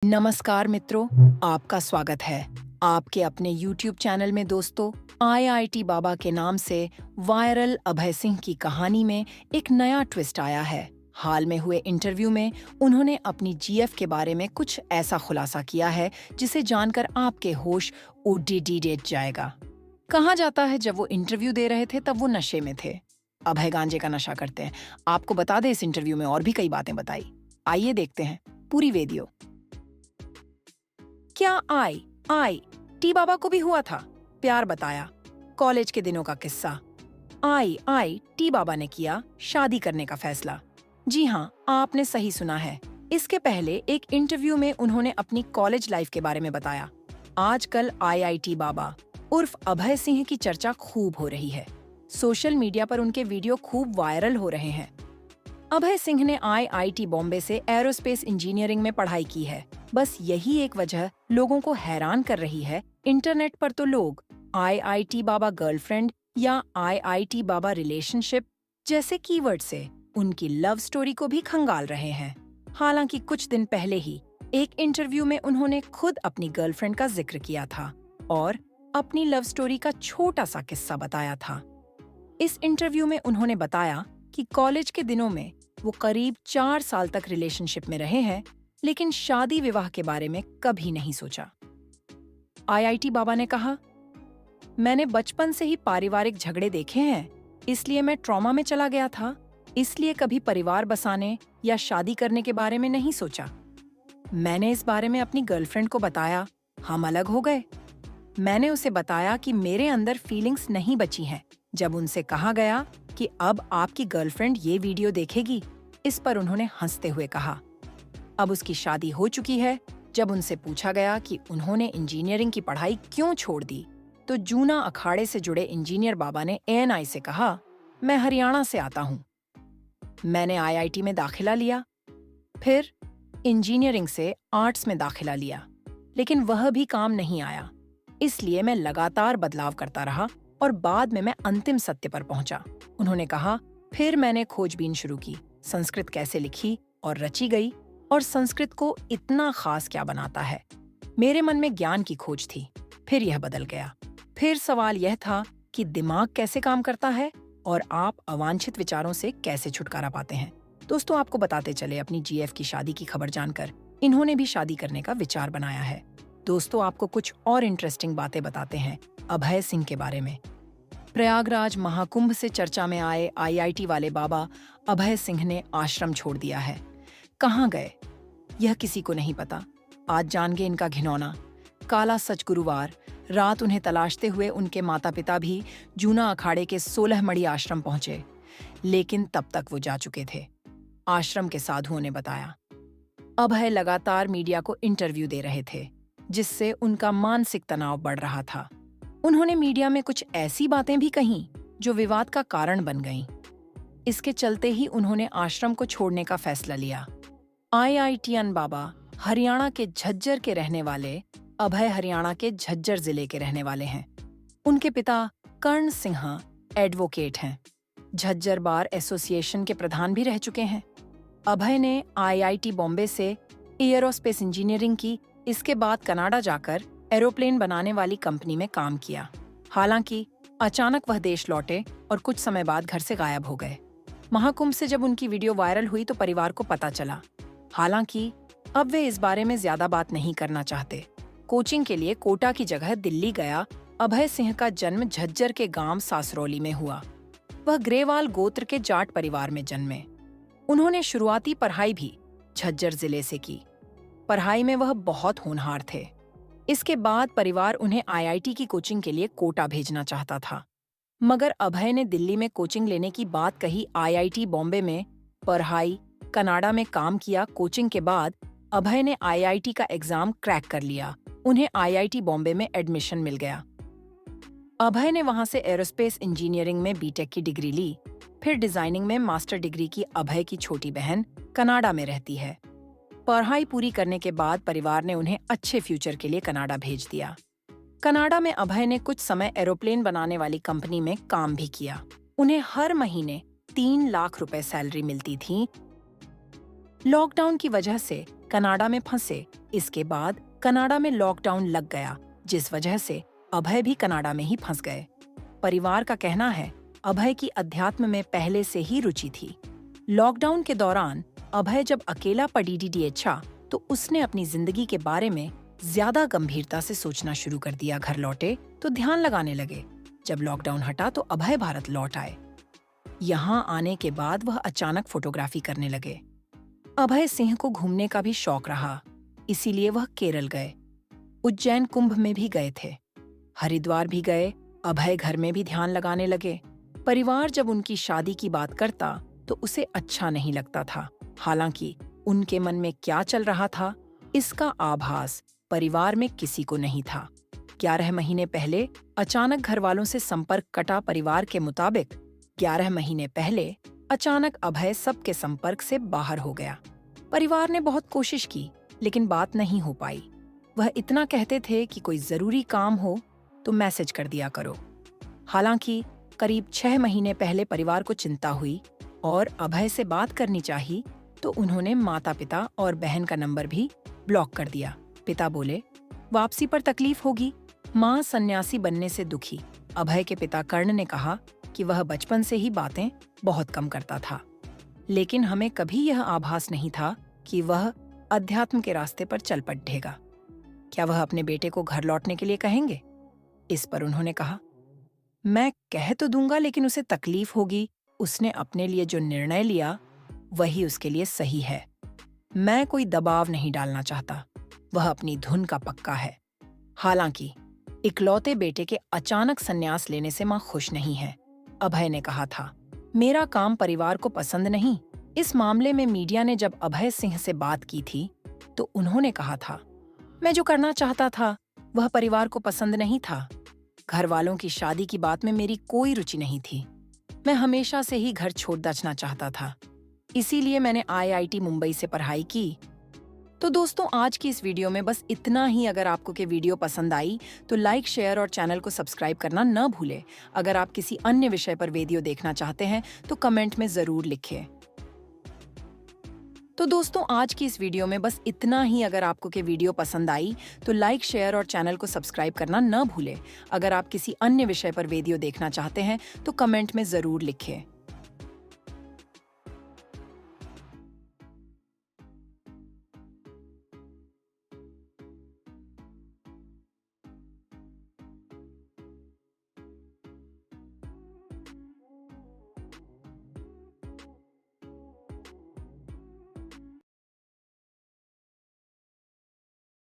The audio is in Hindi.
नमस्कार मित्रों, आपका स्वागत है आपके अपने YouTube चैनल में। दोस्तों, IIT बाबा के नाम से वायरल अभय सिंह की कहानी में एक नया ट्विस्ट आया है। हाल में हुए इंटरव्यू में उन्होंने अपनी GF के बारे में कुछ ऐसा खुलासा किया है जिसे जानकर आपके होश उड़ जाएगा। कहा जाता है जब वो इंटरव्यू दे रहे थे तब वो नशे में थे। अभय गांजे का नशा करते हैं। आपको बता दें, इस इंटरव्यू में और भी कई बातें बताई। आइए देखते हैं पूरी वीडियो। क्या IIT बाबा को भी हुआ था? प्यार बताया। कॉलेज के दिनों का किस्सा। IIT बाबा ने किया शादी करने का फैसला। जी हाँ, आपने सही सुना है। इसके पहले एक इंटरव्यू में उन्होंने अपनी कॉलेज लाइफ के बारे में बताया। आजकल IIT बाबा उर्फ अभय सिंह की चर्चा खूब हो रही है। सोशल मीडिया पर उनके वीडियो खूब वायरल हो रहे हैं। अभय सिंह ने IIT बॉम्बे से एरोस्पेस इंजीनियरिंग में पढ़ाई की है। बस यही एक वजह लोगों को हैरान कर रही है। इंटरनेट पर तो लोग IIT बाबा गर्लफ्रेंड या IIT बाबा रिलेशनशिप जैसे कीवर्ड से उनकी लव स्टोरी को भी खंगाल रहे हैं। हालांकि कुछ दिन पहले ही एक इंटरव्यू में उन्होंने खुद अपनी गर्लफ्रेंड का जिक्र किया था और अपनी लव स्टोरी का छोटा सा किस्सा बताया था। इस इंटरव्यू में उन्होंने बताया कि कॉलेज के दिनों में वो करीब 4 साल तक रिलेशनशिप में रहे हैं, लेकिन शादी विवाह के बारे में कभी नहीं सोचा। IIT बाबा ने कहा, मैंने बचपन से ही पारिवारिक झगड़े देखे हैं, इसलिए मैं ट्रॉमा में चला गया था, इसलिए कभी परिवार बसाने या शादी करने के बारे में नहीं सोचा। मैंने इस बारे में अपनी गर्लफ्रेंड को बताया, हम अलग हो गए। मैंने उसे बताया कि मेरे अंदर फीलिंग्स नहीं बची हैं। जब उनसे कहा गया कि अब आपकी गर्लफ्रेंड ये वीडियो देखेगी, इस पर उन्होंने हंसते हुए कहा, अब उसकी शादी हो चुकी है। जब उनसे पूछा गया कि उन्होंने इंजीनियरिंग की पढ़ाई क्यों छोड़ दी, तो जूना अखाड़े से जुड़े इंजीनियर बाबा ने ANI से कहा, मैं हरियाणा से आता हूँ। मैंने IIT में दाखिला लिया, फिर इंजीनियरिंग से आर्ट्स में दाखिला लिया, लेकिन वह भी काम नहीं आया। इसलिए मैं लगातार बदलाव करता रहा और बाद में मैं अंतिम सत्य पर पहुंचा। उन्होंने कहा, फिर मैंने खोजबीन शुरू की, संस्कृत कैसे लिखी और रची गई और संस्कृत को इतना खास क्या बनाता है। मेरे मन में ज्ञान की खोज थी, फिर यह बदल गया। फिर सवाल यह था कि दिमाग कैसे काम करता है और आप अवांछित विचारों से कैसे छुटकारा पाते हैं। दोस्तों, आपको बताते चले, अपनी GF की शादी की खबर जानकर इन्होंने भी शादी करने का विचार बनाया है। दोस्तों, आपको कुछ और इंटरेस्टिंग बातें बताते हैं अभय सिंह के बारे में। प्रयागराज महाकुंभ से चर्चा में आए IIT वाले बाबा अभय सिंह ने आश्रम छोड़ दिया है। कहाँ गए यह किसी को नहीं पता। आज जानेंगे इनका घिनौना। काला सच गुरुवार रात उन्हें तलाशते हुए उनके माता पिता भी जूना अखाड़े के 16 मड़ी आश्रम पहुंचे, लेकिन तब तक वो जा चुके थे। आश्रम के साधुओं ने बताया, अभय लगातार मीडिया को इंटरव्यू दे रहे थे, जिससे उनका मानसिक तनाव बढ़ रहा था। उन्होंने मीडिया में कुछ ऐसी बातें भी कहीं जो विवाद का कारण बन गईं। इसके चलते ही उन्होंने आश्रम को छोड़ने का फैसला लिया। IITian बाबा हरियाणा के झज्जर के रहने वाले अभय हरियाणा के झज्जर जिले के रहने वाले हैं। उनके पिता कर्ण सिन्हा एडवोकेट हैं। झज्जर बार एसोसिएशन के प्रधान भी रह चुके हैं। अभय ने IIT बॉम्बे से एरोस्पेस इंजीनियरिंग की, इसके बाद कनाडा जाकर एरोप्लेन बनाने वाली कंपनी में काम किया। हालांकि अचानक वह देश लौटे और कुछ समय बाद घर से गायब हो गए। महाकुंभ से जब उनकी वीडियो वायरल हुई तो परिवार को पता चला। हालांकि अब वे इस बारे में ज्यादा बात नहीं करना चाहते। कोचिंग के लिए कोटा की जगह दिल्ली गया अभय सिंह का जन्म झज्जर के गांव सासरौली में हुआ। वह ग्रेवाल गोत्र के जाट परिवार में जन्मे। उन्होंने शुरुआती पढ़ाई भी झज्जर जिले से की। पढ़ाई में वह बहुत होनहार थे। इसके बाद परिवार उन्हें IIT की कोचिंग के लिए कोटा भेजना चाहता था, मगर अभय ने दिल्ली में कोचिंग लेने की बात कही। IIT बॉम्बे में पढ़ाई, कनाडा में काम किया। कोचिंग के बाद अभय ने IIT का एग्जाम क्रैक कर लिया। उन्हें IIT बॉम्बे में एडमिशन मिल गया। अभय ने वहां से एरोस्पेस इंजीनियरिंग में BTech की डिग्री ली। फिर डिजाइनिंग में मास्टर डिग्री की। अभय की छोटी बहन कनाडा में रहती है। पढ़ाई पूरी करने के बाद परिवार ने उन्हें अच्छे फ्यूचर के लिए कनाडा भेज दिया। कनाडा में अभय ने कुछ समय एरोप्लेन बनाने वाली कंपनी में काम भी किया। उन्हें हर महीने 3 लाख रुपए सैलरी मिलती थी। लॉकडाउन की वजह से कनाडा में फंसे। इसके बाद कनाडा में लॉकडाउन लग गया, जिस वजह से अभय भी कनाडा में ही फंस गए। परिवार का कहना है अभय की अध्यात्म में पहले से ही रुचि थी। लॉकडाउन के दौरान अभय जब अकेला पड़ीडीएच्छा तो उसने अपनी जिंदगी के बारे में ज्यादा गंभीरता से सोचना शुरू कर दिया। घर लौटे तो ध्यान लगाने लगे। जब लॉकडाउन हटा तो अभय भारत लौट आए। यहाँ आने के बाद वह अचानक फोटोग्राफी करने लगे। अभय सिंह को घूमने का भी शौक रहा, इसीलिए वह केरल गए। उज्जैन कुंभ में भी गए थे, हरिद्वार भी गए। अभय घर में भी ध्यान लगाने लगे। परिवार जब उनकी शादी की बात करता तो उसे अच्छा नहीं लगता था। हालांकि उनके मन में क्या चल रहा था, इसका आभास परिवार में किसी को नहीं था। 11 महीने पहले अचानक घर वालों से संपर्क कटा। परिवार के मुताबिक 11 महीने पहले अचानक अभय सबके संपर्क से बाहर हो गया। परिवार ने बहुत कोशिश की, लेकिन बात नहीं हो पाई। वह इतना कहते थे कि कोई जरूरी काम हो तो मैसेज कर दिया करो। हालांकि करीब 6 महीने पहले परिवार को चिंता हुई और अभय से बात करनी चाहिए, तो उन्होंने माता पिता और बहन का नंबर भी ब्लॉक कर दिया। पिता बोले वापसी पर तकलीफ होगी। माँ सन्यासी बनने से दुखी। अभय के पिता कर्ण ने कहा कि वह बचपन से ही बातें बहुत कम करता था, लेकिन हमें कभी यह आभास नहीं था कि वह अध्यात्म के रास्ते पर चल पड़ेगा। क्या वह अपने बेटे को घर लौटने के लिए कहेंगे? इस पर उन्होंने कहा, मैं कह तो दूंगा, लेकिन उसे तकलीफ होगी। उसने अपने लिए जो निर्णय लिया वही उसके लिए सही है। मैं कोई दबाव नहीं डालना चाहता। वह अपनी धुन का पक्का है। हालांकि इकलौते बेटे के अचानक संन्यास लेने से मां खुश नहीं है। अभय ने कहा था, मेरा काम परिवार को पसंद नहीं। इस मामले में मीडिया ने जब अभय सिंह से बात की थी तो उन्होंने कहा था, मैं जो करना चाहता था वह परिवार को पसंद नहीं था। घर वालों की शादी की बात में मेरी कोई रुचि नहीं थी। मैं हमेशा से ही घर छोड़ बचना चाहता था, इसीलिए मैंने IIT मुंबई से पढ़ाई की। तो दोस्तों, आज की इस वीडियो में बस इतना ही। अगर आपको ये वीडियो पसंद आई तो लाइक, शेयर और चैनल को सब्सक्राइब करना न भूलें। अगर आप किसी अन्य विषय पर वीडियो देखना चाहते हैं तो कमेंट में जरूर लिखें। तो दोस्तों, आज की इस वीडियो में बस इतना ही। अगर आपको ये वीडियो पसंद आई तो लाइक, शेयर और चैनल को सब्सक्राइब करना न भूलें। अगर आप किसी अन्य विषय पर वीडियो देखना चाहते हैं तो कमेंट में जरूर लिखें।